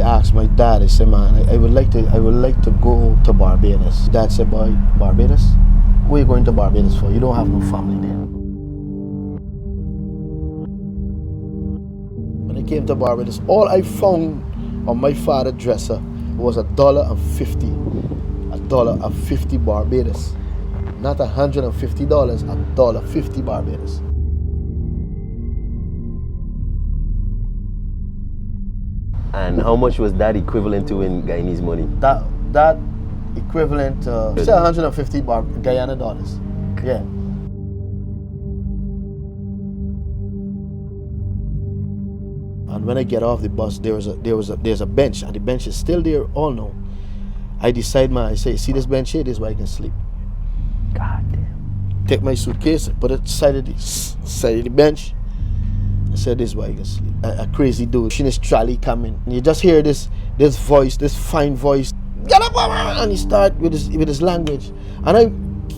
asked my dad, I said, man, I would like to go to Barbados. Dad said, boy, Barbados? Where are you going to Barbados for? You don't have no family there. When I came to Barbados, all I found on my father's dresser was $1.50. $1.50 Barbados. Not $150, $1.50 Barbados. And how much was that equivalent to in Guyanese money? That equivalent to say 150 Guyana dollars. Yeah. And when I get off the bus, there's a bench, and the bench is still there all now. I decide, man, I say, see this bench here, this is where I can sleep. God damn. Take my suitcase, put it side of the bench. I said, this is where I can sleep. A crazy dude, in his trolley coming. And you just hear this voice, this fine voice. Get up, and he start with his language. And I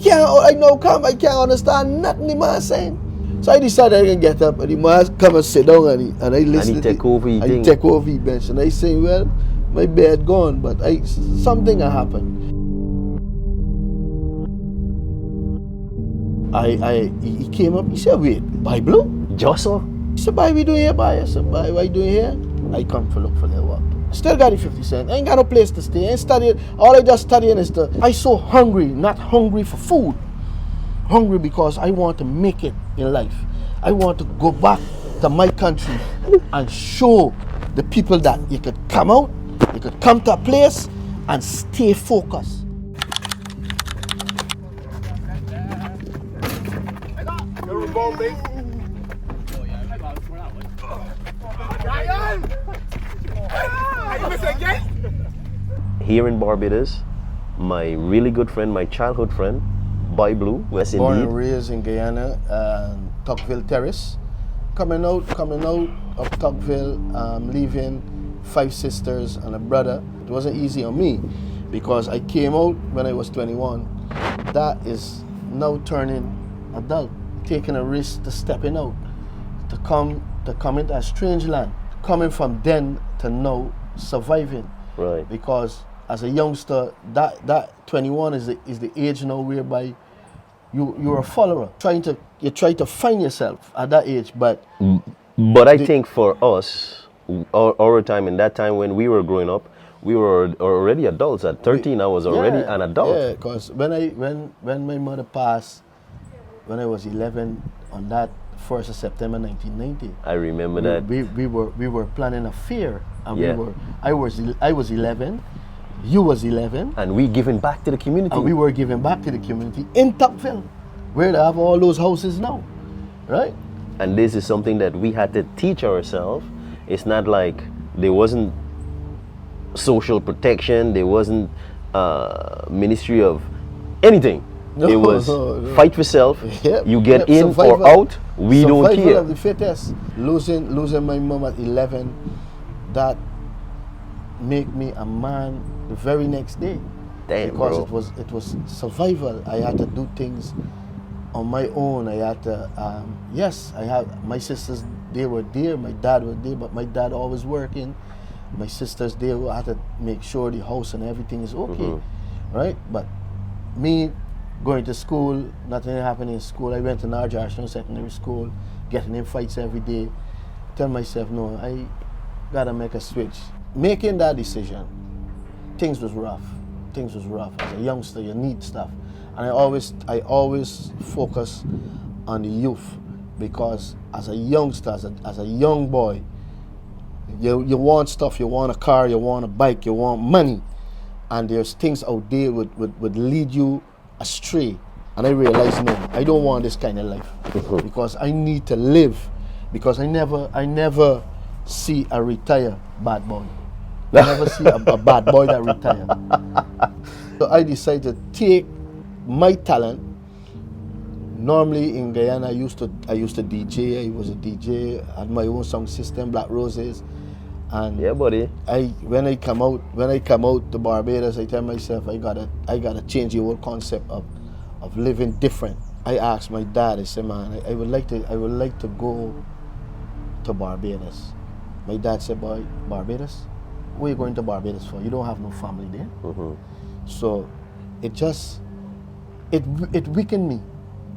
can't understand nothing the man saying. So I decided I can get up, and the man come and sit down, and I listen. And he take over the take over the bench, and I say, well, my bed gone, but something had happened. He came up, he said, wait, by Blue? Josso? He said, "Why we doing here, boy?" I said, "Why you doing here?" I come for look for the work. Still got the 50 cents. I ain't got no place to stay. I ain't studying. All I just studying is I so hungry, not hungry for food. Hungry because I want to make it in life. I want to go back to my country and show the people that you could come out, you could come to a place and stay focused. Here in Barbados, my really good friend, my childhood friend, Boy Blue, West Indies. Born and raised in Guyana, Tocqueville Terrace. Coming out of Tocqueville, leaving 5 sisters and a brother. It wasn't easy on me because I came out when I was 21. That is now turning adult, taking a risk to stepping out, to come into a strange land, coming from then to now surviving. Right. Because as a youngster, that 21 is the age now whereby you're a follower. You try to find yourself at that age, but I think for us, our time, in that time when we were growing up, we were already adults. At 13, I was already an adult. Yeah, because when my mother passed, when I was 11, on that 1st of September 1990. I remember that. We were planning a fair, and yeah. I was 11, you was 11, and we giving back to the community. And we were giving back to the community in Tocqueville, where they have all those houses now, right? And this is something that we had to teach ourselves. It's not like there wasn't social protection, there wasn't ministry of anything. No, it was no. Fight for self. Yep, you get in survival, or out, we don't care. Survival of the fittest. Losing my mom at 11, that make me a man the very next day. Damn, because bro. it was survival. I had to do things on my own. I had to I had my sisters, they were there, my dad was there, but my dad always working. My sisters there, I had to make sure the house and everything is okay, right? But me going to school, nothing happened in school. I went to North Arsenal Secondary School, getting in fights every day. Tell myself, no, I gotta make a switch. Making that decision, things was rough. Things was rough. As a youngster, you need stuff. And I always focus on the youth, because as a youngster, as a young boy, you want stuff, you want a car, you want a bike, you want money. And there's things out there would lead you astray. And I realized, no, I don't want this kind of life, because I need to live, because I never see a retired bad boy. I never see a bad boy that retired. So I decided to take my talent. Normally in Guyana, I used to DJ. I was a DJ. I had my own song system, Black Roses. And yeah, buddy. When I come out to Barbados, I tell myself I gotta change the whole concept of living different. I asked my dad. I said, man, I would like to go to Barbados. My dad said, boy, Barbados? what are you going to Barbados for? You don't have no family there. So it just, it weakened me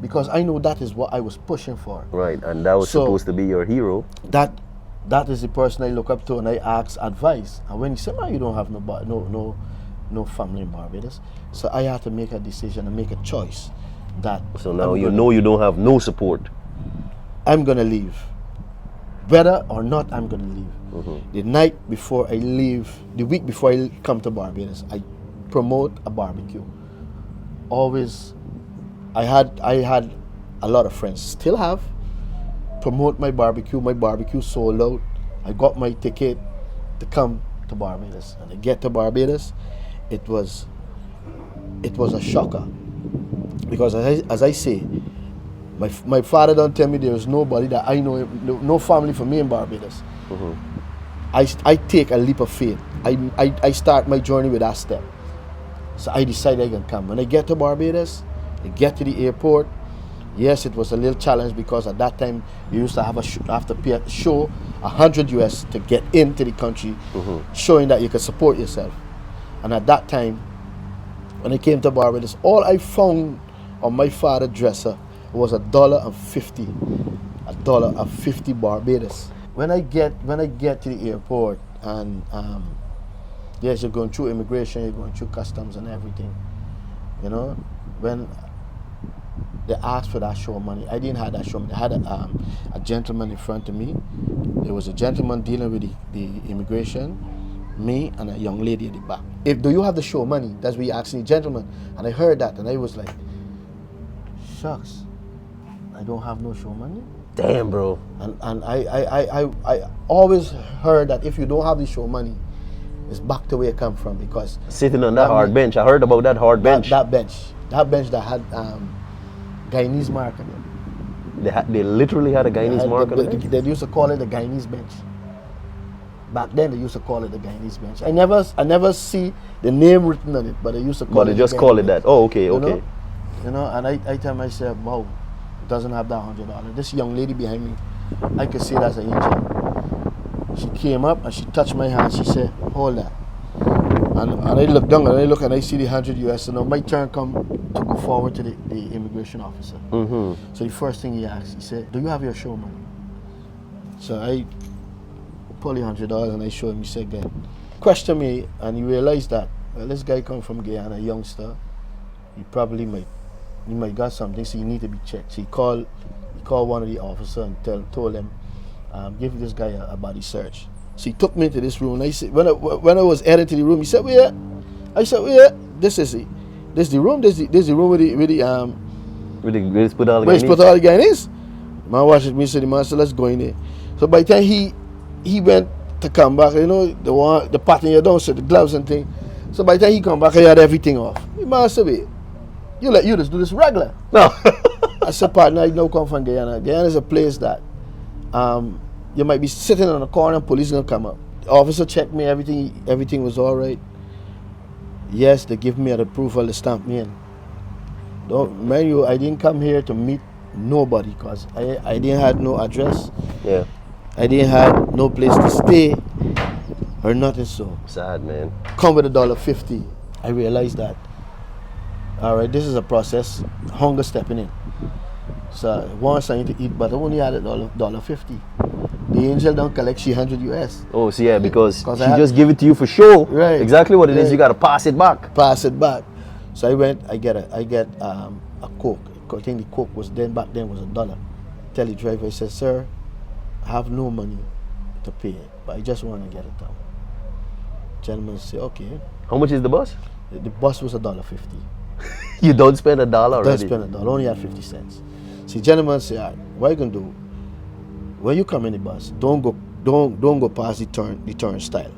because I know that is what I was pushing for. Right, and that was So- supposed to be your hero. That is the person I look up to, and I ask advice. And when he said, "Man, you don't have no family in Barbados," so I had to make a decision and make a choice that So now you know you don't have no support. I'm gonna leave, whether or not I'm gonna leave. The night before I leave, the week before I come to Barbados, I promote a barbecue. Always, I had a lot of friends, still have. Promote my barbecue sold out. I got my ticket to come to Barbados, and I get to Barbados, it was a shocker because as I say, my father don't tell me there is nobody that I know, no family for me in Barbados. I take a leap of faith. I start my journey with that step. So I decide I can come. When I get to Barbados, I get to the airport. Yes, it was a little challenge because at that time you used to have to pay a show $100 to get into the country, showing that you could support yourself. And at that time, when I came to Barbados, all I found on my father's dresser was $1.50, $1.50 Barbados. When I get to the airport, and yes, you're going through immigration, you're going through customs and everything, you know. When they asked for that show money, I didn't have that show money. I had a gentleman in front of me. There was a gentleman dealing with the immigration, me and a young lady at the back. Do you have the show money? That's what he asked the gentleman. And I heard that, and I was like, shucks, I don't have no show money. Damn, bro. And I always heard that if you don't have the show money, it's back to where you come from, because Sitting on that hard bench. I heard about that hard bench. That bench that had Guyanese mark on it. They literally had a Guyanese mark on it. They used to call it the Guyanese bench. Back then they used to call it the Guyanese bench. I never see the name written on it, but they used to call it. But they just call it that. Oh, okay, okay. You know, and I tell myself, wow, it doesn't have that $100. This young lady behind me, I could see that's an angel. She came up and she touched my hand. She said, hold that. And I look down and I look and I see the $100. So now my turn come to go forward to the immigration officer. So the first thing he asked, he said, do you have your show money? So I pull the $100 and I show him. He said, "Good." Question me, and you realize that, well, this guy come from Guyana, a youngster. He might got something, so you need to be checked. So he called one of the officers and told him, give this guy a body search. So he took me into this room, and I said, when I was headed to the room, he said, "Where?" I said, "Where? This is the room. This the room with the Put all the where he put all the Guyanese." Man watched me, so the man said, "Let's go in there." So by the time he went to come back, you know, the pattern you don't, so the gloves and thing. So by the time he come back, he had everything off. The man said, "Wait, you just do this regular?" No. I said, "Partner, I don't come from Guyana. Guyana is a place that you might be sitting on a corner and police gonna come up." The officer checked me, everything was all right. Yes, they give me an approval to stamp me in. Don't mind you, I didn't come here to meet nobody because I didn't have no address. Yeah. I didn't have no place to stay or nothing. So Sad, man. come with $1.50. I realized that, all right, this is a process, hunger stepping in. So I want something to eat, but I only had $1.50. The angel don't collect $100. Oh, so yeah, because she 'Cause I had- just give it to you for show. Right. Exactly what it is. Right. You gotta pass it back. Pass it back. So I went. I get a Coke. I think the Coke was back then was $1. Tell the driver, I said, "Sir, I have no money to pay, but I just want to get it down." Gentleman said, "Okay." How much is the bus? The bus was $1.50. You don't spend $1 Don't already. spend $1. Only had 50 cents. See, gentleman said, "All right, what you gonna do? When you come in the bus, don't go past the turnstile.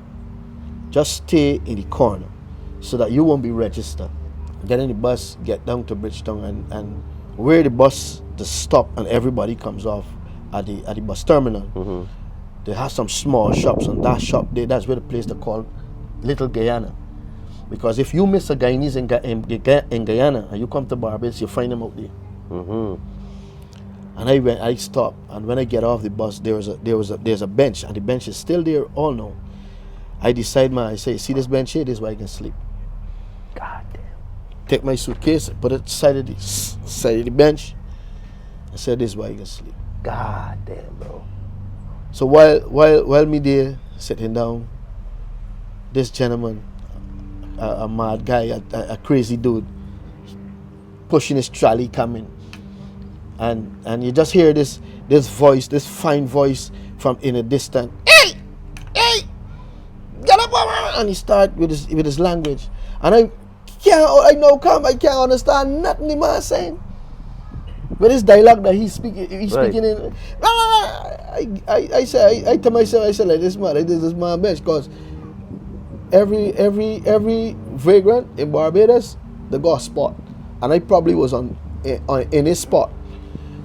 Just stay in the corner, so that you won't be registered. Get in the bus, get down to Bridgetown, and where the bus to stop and everybody comes off at the bus terminal. They have some small shops, and that shop there, that's where the place they call Little Guyana. Because if you miss a Guyanese in Guyana and you come to Barbados, you find them out there." And I stopped, and when I get off the bus, there's a bench, and the bench is still there all now. I decide, man, I say, see this bench here, this is where I can sleep. God damn. Take my suitcase, put it side of the bench. I said, this is where I can sleep. God damn, bro. So while me there sitting down, this gentleman, a mad guy, a crazy dude, pushing his trolley coming, and you just hear this voice, this fine voice from in a distance. Hey, hey, get up, and he start with his language, and I can't understand nothing the man saying. But this dialogue that he's speaking in. I tell myself, I said, like, this is my bench, because every vagrant in Barbados, they got a spot, and I probably was in his spot.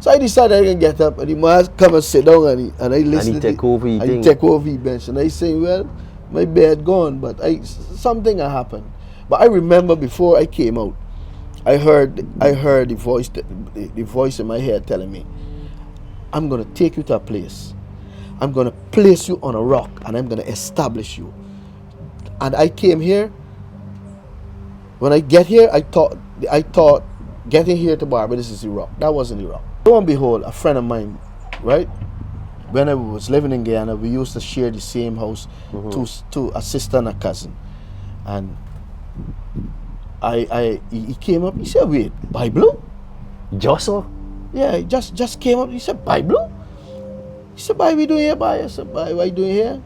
So I decided I can get up, and he must come and sit down, and I listen. And he take over his thing. Take over his bench, and I say, well, my bed gone, but something had happened. But I remember before I came out, I heard the voice in my head telling me, I'm gonna take you to a place. I'm gonna place you on a rock, and I'm gonna establish you. And I came here. When I get here, I thought getting here to Barbados is Iraq. That wasn't Iraq. Lo and behold, a friend of mine, right? When I was living in Guyana, we used to share the same house, to a sister and a cousin. And he came up, he said, wait, Bible? Josso? Yeah, he just came up, he said, Bible? He said, "Why we doing here, boy?" I said, "Why you doing here?"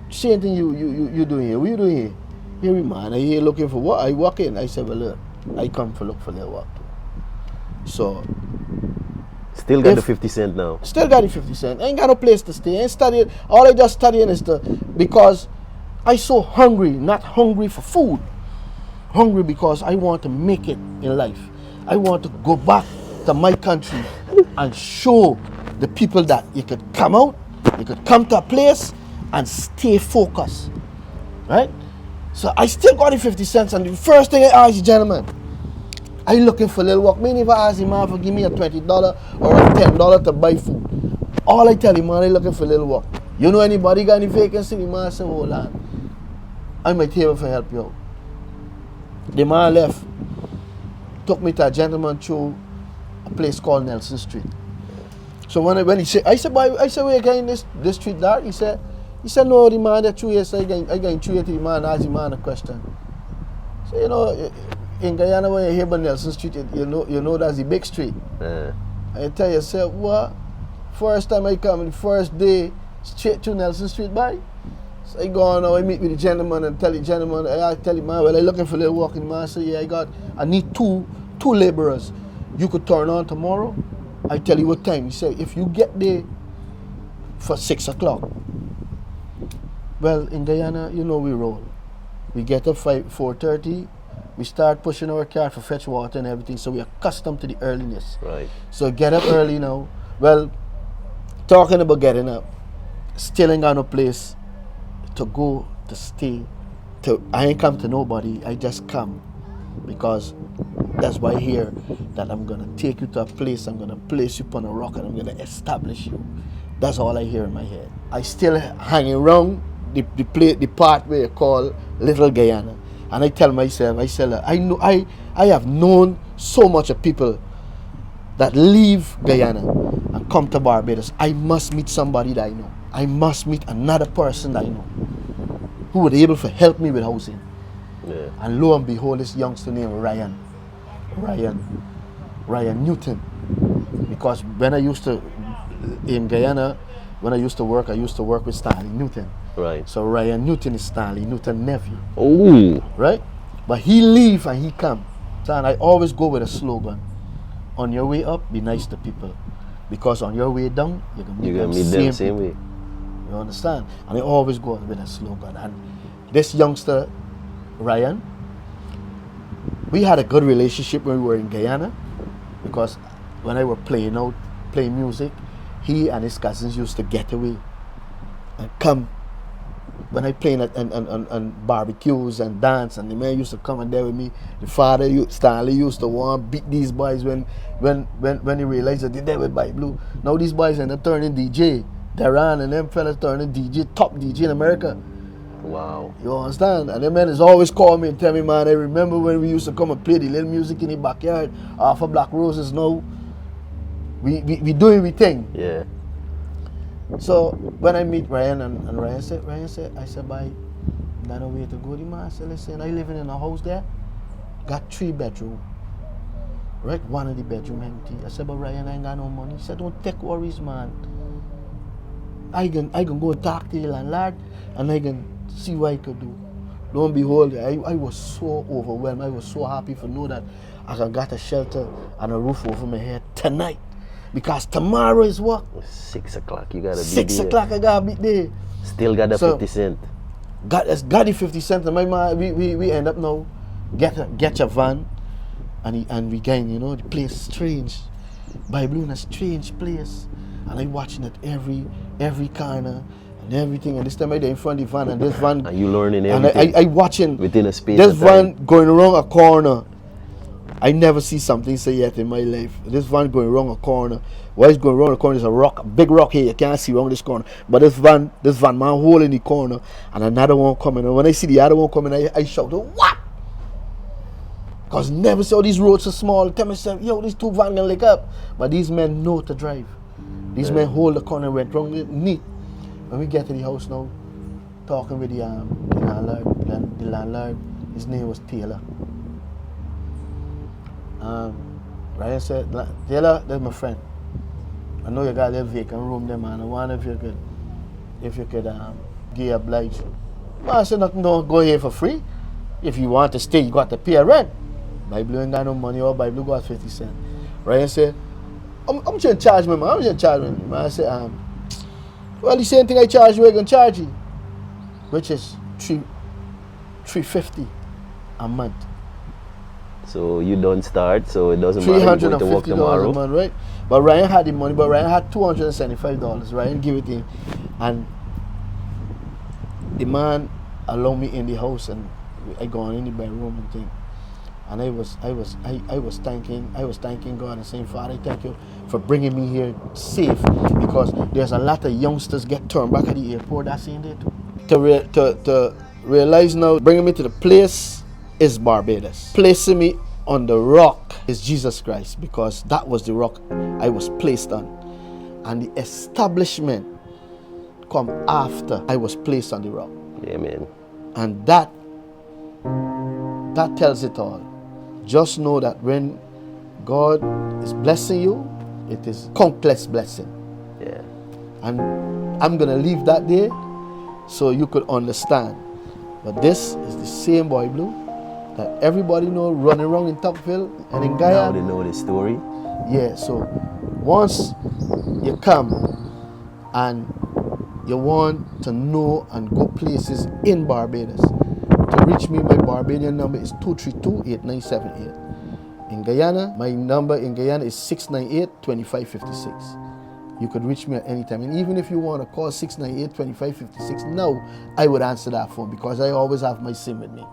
Same thing you doing here. What you doing here? Here we man, I here looking for what? I walk in. I said, well, look, I come for look for their work too. So still got the 50 cent now. Still got the 50 cent. I ain't got no place to stay. I ain't studying. All I just studying is because I so hungry, not hungry for food. Hungry because I want to make it in life. I want to go back to my country and show the people that you could come out, you could come to a place and stay focused. Right? So I still got the 50 cents, and the first thing I ask the gentleman, I looking for a little work. Me never ask him man for give me a $20 or a $10 to buy food. All I tell him, man, I looking for a little work. You know anybody got any vacancy? The man say, hold on, I'm at here for help you out. The man left, took me to a gentleman through a place called Nelson Street. So when he said, I said, where you going this street there? He said, no, the man that through here, so I going through here to the man, ask the man a question. So, you know, in Guyana, when you hear about Nelson Street, you know that's the big street. And you tell yourself, what? First time I come, the first day, straight to Nelson Street, by. So I go on, I meet with the gentleman and tell the gentleman, I tell him, man, well, I'm looking for a little work. And the man say, yeah, I need two laborers. You could turn on tomorrow. I tell you what time. He said, if you get there for 6 o'clock. Well, in Guyana, you know we roll. We get up 4:30. We start pushing our cart for fetch water and everything, so we're accustomed to the earliness. Right. So get up early now. Well, talking about getting up, still ain't got no place to go, to stay. I ain't come to nobody, I just come because that's why I hear that I'm gonna take you to a place, I'm gonna place you upon a rock, and I'm gonna establish you. That's all I hear in my head. I still hanging around the part where you call Little Guyana. And I tell myself, I have known so much of people that leave Guyana and come to Barbados. I must meet somebody that I know. I must meet another person that I know who would be able to help me with housing. Yeah. And lo and behold, this youngster named Ryan Newton. Because when I used to, in Guyana, when I used to work with Stanley Newton. Right. So Ryan Newton is Stanley Newton's nephew. Oh. Right? But he leave and he come. So, and I always go with a slogan. On your way up, be nice to people. Because on your way down, you're going to meet them same way. You understand? And I always go with a slogan. And this youngster, Ryan, we had a good relationship when we were in Guyana. Because when I were playing music, he and his cousins used to get away and come. When I playing on barbecues and dance, and the man used to come and there with me. The father, Stanley, used to want to beat these boys when he realized that they're there with By Blue. Now these boys end up turning DJ. Daran and them fellas turning DJ, top DJ in America. Wow. You understand? And the men is always call me and tell me, man, I remember when we used to come and play the little music in the backyard for Black Roses. Now, we doing we thing. Yeah. So when I meet Ryan and Ryan said, I said, bye, not no way to go. The man said, listen, I living in a house there, got 3 bedroom. Right, one of the bedroom empty. I said, but Ryan, I ain't got no money. He said, don't take worries, man. I can go and talk to the landlord and I can see what I could do. Lo and behold, I was so overwhelmed. I was so happy to know that I can get a shelter and a roof over my head tonight. Because tomorrow is what? 6 o'clock. You gotta be 6 there. o'clock I gotta be there. Still got the So, 50 cent. Got the 50 cents. And my man, we end up now get a van and we gain, you know, the place is strange. Bible in a strange place. And I'm watching it every corner and everything. And this time I there in front of the van and this van And you learning and everything. I watching within a space this of time. van going around a corner. I never see something so yet in my life. This van going around a corner. Why is going around the corner? There's a rock, a big rock here. You can't see around this corner. But this van man hole in the corner and another one coming. And when I see the other one coming, I shout, what? Because never saw these roads so small. Tell myself, yo, these 2 vans gonna link up. But these men know to drive. These men hold the corner and went wrong neat. When we get to the house now, talking with the landlord, his name was Taylor. Ryan said, Taylor, that's my friend. I know you got a little vacant room there, man. I wonder if you could give oblige. Well, I said, nothing, don't go here for free. If you want to stay, you got to pay a rent. Bible ain't got no money, or Bible got 50 cents. Ryan said, I'm just going to charge me, man. I'm just charge me. Man, I said, well, the same thing I charge you, I'm going to charge you. Which is $350 a month. So you don't start, so it doesn't matter. You're going to work tomorrow. $350 a month, right? But Ryan had the money, but Ryan had $275. Ryan give it to him. And the man allowed me in the house and I go on in the bedroom and thing. And I was thanking God and saying, Father, I thank you for bringing me here safe, because there's a lot of youngsters get turned back at the airport. That's in there too. To realize now, bringing me to the place is Barbados. Placing me on the rock is Jesus Christ, because that was the rock I was placed on. And the establishment come after I was placed on the rock. Amen. And that tells it all. Just know that when God is blessing you, it is countless blessing. Yeah. And I'm going to leave that there so you could understand. But this is the same boy Blue that everybody know running around in Tocqueville and in Guyana. Now they know the story. Yeah, so once you come and you want to know and go places in Barbados, to reach me, my Barbadian number is 232-8978. In Guyana, my number in Guyana is 698-2556. You could reach me at any time. And even if you want to call 698-2556 now, I would answer that phone, because I always have my SIM with me.